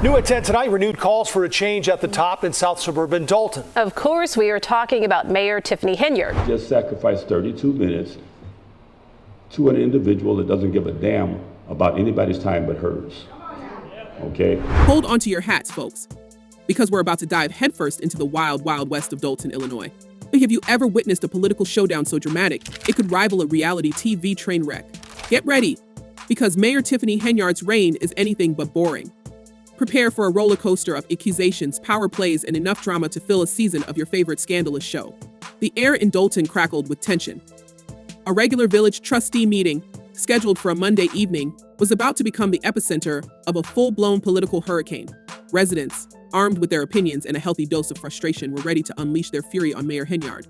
New at 10 tonight, renewed calls for a change at the top in South suburban Dolton. Of course, we are talking about Mayor Tiffany Henyard. Just sacrificed 32 minutes to an individual that doesn't give a damn about anybody's time but hers. Okay? Hold on to your hats, folks, because we're about to dive headfirst into the wild, wild west of Dolton, Illinois. Have you ever witnessed a political showdown so dramatic it could rival a reality TV train wreck? Get ready, because Mayor Tiffany Henyard's reign is anything but boring. Prepare for a roller coaster of accusations, power plays, and enough drama to fill a season of your favorite scandalous show. The air in Dolton crackled with tension. A regular village trustee meeting, scheduled for a Monday evening, was about to become the epicenter of a full-blown political hurricane. Residents, armed with their opinions and a healthy dose of frustration, were ready to unleash their fury on Mayor Henyard.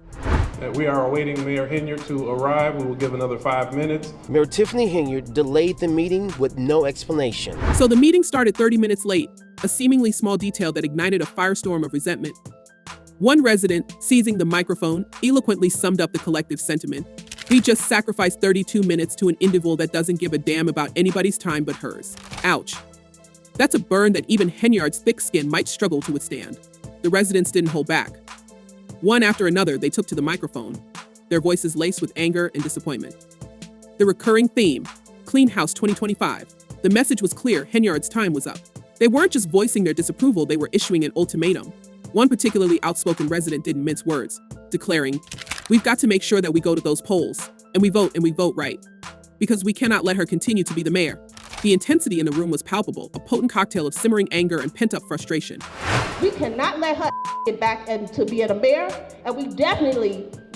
We are awaiting Mayor Henyard to arrive. We will give another 5 minutes. Mayor Tiffany Henyard delayed the meeting with no explanation. So the meeting started 30 minutes late, a seemingly small detail that ignited a firestorm of resentment. One resident, seizing the microphone, eloquently summed up the collective sentiment. We just sacrificed 32 minutes to an individual that doesn't give a damn about anybody's time but hers. Ouch. That's a burn that even Henyard's thick skin might struggle to withstand. The residents didn't hold back. One after another, they took to the microphone, their voices laced with anger and disappointment. The recurring theme, Clean House 2025. The message was clear: Henyard's time was up. They weren't just voicing their disapproval, they were issuing an ultimatum. One particularly outspoken resident didn't mince words, declaring, "We've got to make sure that we go to those polls, and we vote right, because we cannot let her continue to be the mayor." The intensity in the room was palpable, a potent cocktail of simmering anger and pent-up frustration. We cannot let her get back and to be the mayor, and we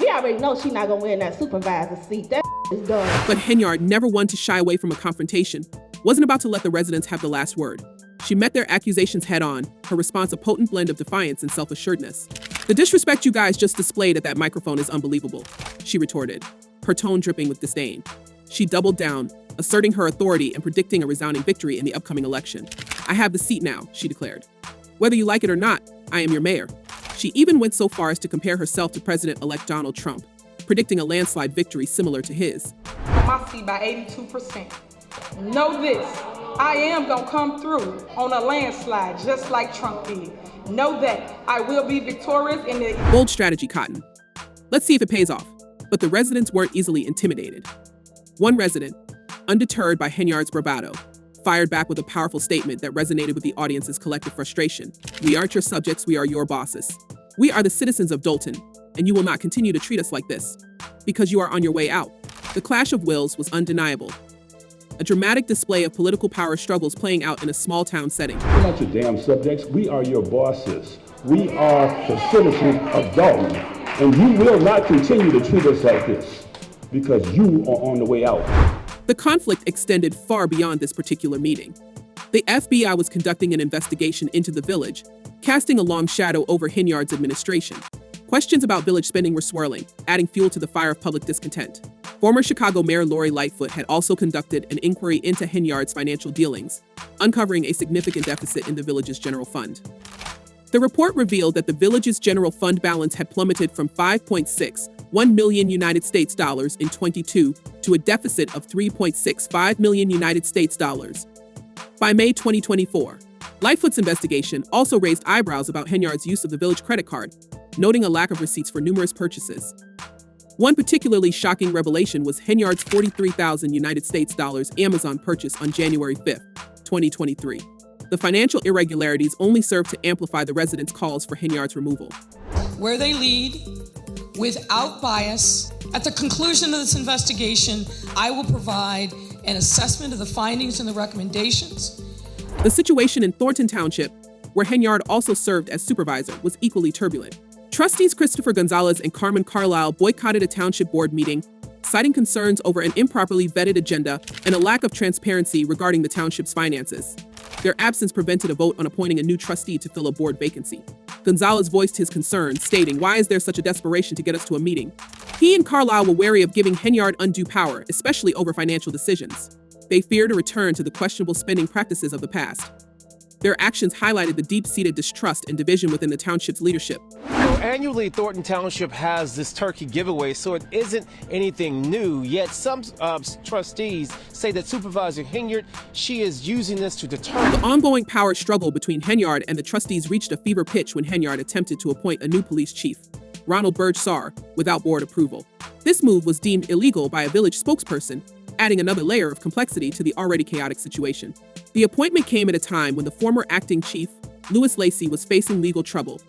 already know she's not gonna win that supervisor seat. That is done. But Henyard, never one to shy away from a confrontation, wasn't about to let the residents have the last word. She met their accusations head on, her response a potent blend of defiance and self-assuredness. "The disrespect you guys just displayed at that microphone is unbelievable," she retorted, her tone dripping with disdain. She doubled down, asserting her authority and predicting a resounding victory in the upcoming election. "I have the seat now," she declared. "Whether you like it or not, I am your mayor." She even went so far as to compare herself to President-elect Donald Trump, predicting a landslide victory similar to his. My seat by 82%. Know this, I am gonna come through on a landslide just like Trump did. Know that I will be victorious in the... Bold strategy, Cotton. Let's see if it pays off. But the residents weren't easily intimidated. One resident, undeterred by Henyard's bravado, fired back with a powerful statement that resonated with the audience's collective frustration. "We aren't your subjects, we are your bosses. We are the citizens of Dolton, and you will not continue to treat us like this, because you are on your way out." The clash of wills was undeniable. A dramatic display of political power struggles playing out in a small-town setting. We're not your damn subjects. We are your bosses. We are the citizens of Dolton, and you will not continue to treat us like this, because you are on the way out. The conflict extended far beyond this particular meeting. The FBI was conducting an investigation into the village, casting a long shadow over Henyard's administration. Questions about village spending were swirling, adding fuel to the fire of public discontent. Former Chicago Mayor Lori Lightfoot had also conducted an inquiry into Henyard's financial dealings, uncovering a significant deficit in the village's general fund. The report revealed that the village's general fund balance had plummeted from $5.61 million United States dollars in 22 to a deficit of $3.65 million United States dollars. By May 2024, Lightfoot's investigation also raised eyebrows about Henyard's use of the village credit card, noting a lack of receipts for numerous purchases. One particularly shocking revelation was Henyard's $43,000 United States dollars Amazon purchase on January 5, 2023. The financial irregularities only served to amplify the residents' calls for Henyard's removal. Where they lead, without bias. At the conclusion of this investigation, I will provide an assessment of the findings and the recommendations. The situation in Thornton Township, where Henyard also served as supervisor, was equally turbulent. Trustees Christopher Gonzalez and Carmen Carlisle boycotted a township board meeting, citing concerns over an improperly vetted agenda and a lack of transparency regarding the township's finances. Their absence prevented a vote on appointing a new trustee to fill a board vacancy. Gonzalez voiced his concerns, stating, "Why is there such a desperation to get us to a meeting?" He and Carlisle were wary of giving Henyard undue power, especially over financial decisions. They feared a return to the questionable spending practices of the past. Their actions highlighted the deep-seated distrust and division within the township's leadership. So Annually, Thornton Township has this turkey giveaway, so it isn't anything new. Yet some trustees say that Supervisor Henyard, she is using this to determine. The ongoing power struggle between Henyard and the trustees reached a fever pitch when Henyard attempted to appoint a new police chief, Ronald Burge-Sarr, without board approval. This move was deemed illegal by a village spokesperson, adding another layer of complexity to the already chaotic situation. The appointment came at a time when the former acting chief, Louis Lacey, was facing legal trouble,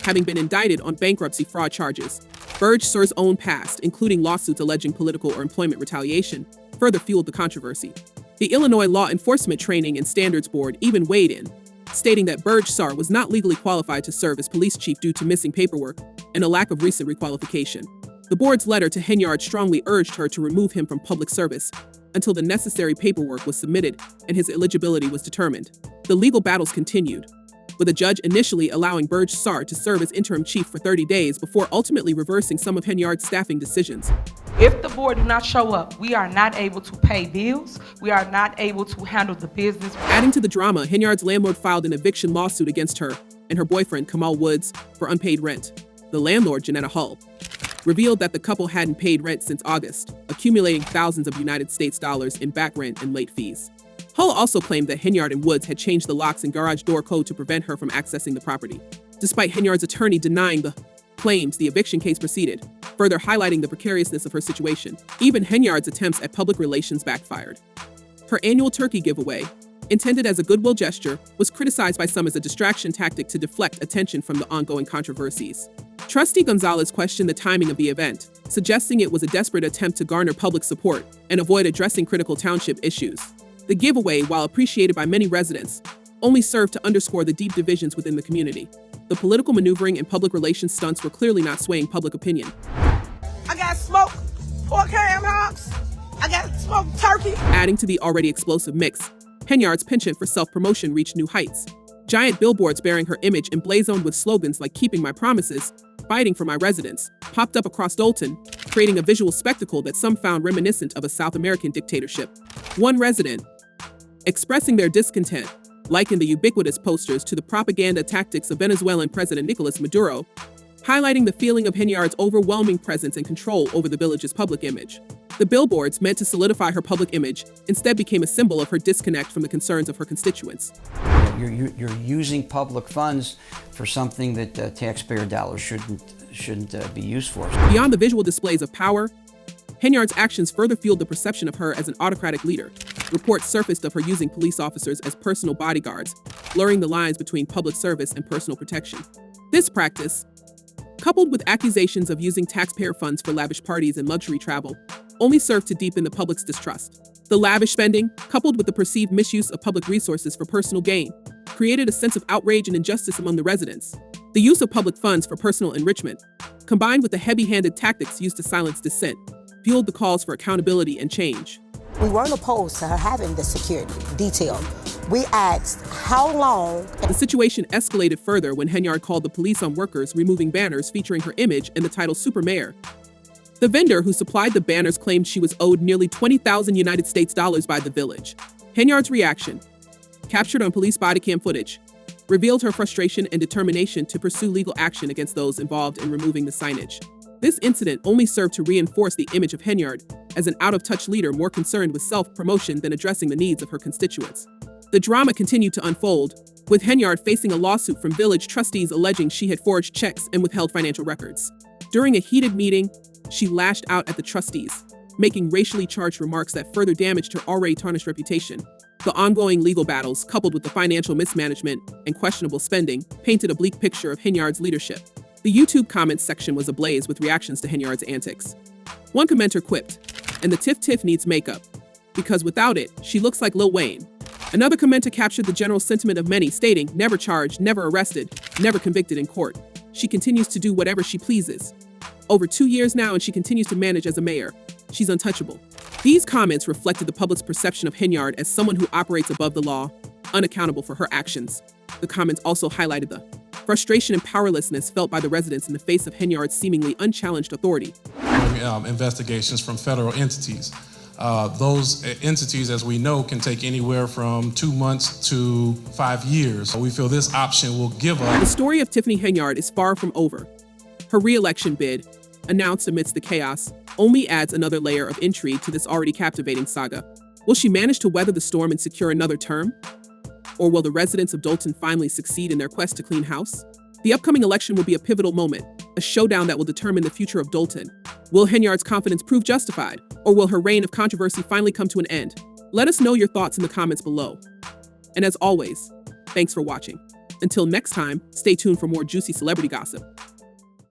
having been indicted on bankruptcy fraud charges. Burge-Sarr's own past, including lawsuits alleging political or employment retaliation, further fueled the controversy. The Illinois Law Enforcement Training and Standards Board even weighed in, stating that Burge-Sarr was not legally qualified to serve as police chief due to missing paperwork and a lack of recent requalification. The board's letter to Henyard strongly urged her to remove him from public service until the necessary paperwork was submitted and his eligibility was determined. The legal battles continued, with a judge initially allowing Burge-Sarr to serve as interim chief for 30 days before ultimately reversing some of Henyard's staffing decisions. If the board do not show up, we are not able to pay bills. We are not able to handle the business. Adding to the drama, Henyard's landlord filed an eviction lawsuit against her and her boyfriend, Kamal Woods, for unpaid rent. The landlord, Janetta Hull, revealed that the couple hadn't paid rent since August, accumulating thousands of United States dollars in back rent and late fees. Hull also claimed that Henyard and Woods had changed the locks and garage door code to prevent her from accessing the property. Despite Henyard's attorney denying the claims, the eviction case proceeded, further highlighting the precariousness of her situation. Even Henyard's attempts at public relations backfired. Her annual turkey giveaway, intended as a goodwill gesture, was criticized by some as a distraction tactic to deflect attention from the ongoing controversies. Trustee Gonzalez questioned the timing of the event, suggesting it was a desperate attempt to garner public support and avoid addressing critical township issues. The giveaway, while appreciated by many residents, only served to underscore the deep divisions within the community. The political maneuvering and public relations stunts were clearly not swaying public opinion. I got smoked pork ham hocks. I got smoked turkey. Adding to the already explosive mix, Henyard's penchant for self-promotion reached new heights. Giant billboards bearing her image emblazoned with slogans like "Keeping My Promises," "Fighting for My Residents," popped up across Dolton, creating a visual spectacle that some found reminiscent of a South American dictatorship. One resident, expressing their discontent, likened the ubiquitous posters to the propaganda tactics of Venezuelan President Nicolas Maduro, highlighting the feeling of Henyard's overwhelming presence and control over the village's public image. The billboards, meant to solidify her public image, instead became a symbol of her disconnect from the concerns of her constituents. You're using public funds for something that taxpayer dollars shouldn't be used for. Beyond the visual displays of power, Henyard's actions further fueled the perception of her as an autocratic leader. Reports surfaced of her using police officers as personal bodyguards, blurring the lines between public service and personal protection. This practice, coupled with accusations of using taxpayer funds for lavish parties and luxury travel, only served to deepen the public's distrust. The lavish spending, coupled with the perceived misuse of public resources for personal gain, created a sense of outrage and injustice among the residents. The use of public funds for personal enrichment, combined with the heavy-handed tactics used to silence dissent, fueled the calls for accountability and change. We weren't opposed to her having the security detail. We asked how long. The situation escalated further when Henyard called the police on workers removing banners featuring her image and the title Super Mayor. The vendor who supplied the banners claimed she was owed nearly 20,000 United States dollars by the village. Henyard's reaction, captured on police body cam footage, revealed her frustration and determination to pursue legal action against those involved in removing the signage. This incident only served to reinforce the image of Henyard as an out-of-touch leader more concerned with self-promotion than addressing the needs of her constituents. The drama continued to unfold, with Henyard facing a lawsuit from village trustees alleging she had forged checks and withheld financial records. During a heated meeting, she lashed out at the trustees, making racially charged remarks that further damaged her already tarnished reputation. The ongoing legal battles, coupled with the financial mismanagement and questionable spending, painted a bleak picture of Henyard's leadership. The YouTube comments section was ablaze with reactions to Henyard's antics. One commenter quipped, "And the Tiff needs makeup, because without it, she looks like Lil Wayne." Another commenter captured the general sentiment of many, stating, "Never charged, never arrested, never convicted in court. She continues to do whatever she pleases. Over 2 years now and she continues to manage as a mayor. She's untouchable." These comments reflected the public's perception of Henyard as someone who operates above the law, unaccountable for her actions. The comments also highlighted the frustration and powerlessness felt by the residents in the face of Henyard's seemingly unchallenged authority. Investigations from federal entities. Those entities, as we know, can take anywhere from 2 months to 5 years. We feel this option will give us. The story of Tiffany Henyard is far from over. Her re-election bid, announced amidst the chaos, only adds another layer of intrigue to this already captivating saga. Will she manage to weather the storm and secure another term? Or will the residents of Dolton finally succeed in their quest to clean house? The upcoming election will be a pivotal moment, a showdown that will determine the future of Dolton. Will Henyard's confidence prove justified, or will her reign of controversy finally come to an end? Let us know your thoughts in the comments below. And as always, thanks for watching. Until next time, stay tuned for more juicy celebrity gossip.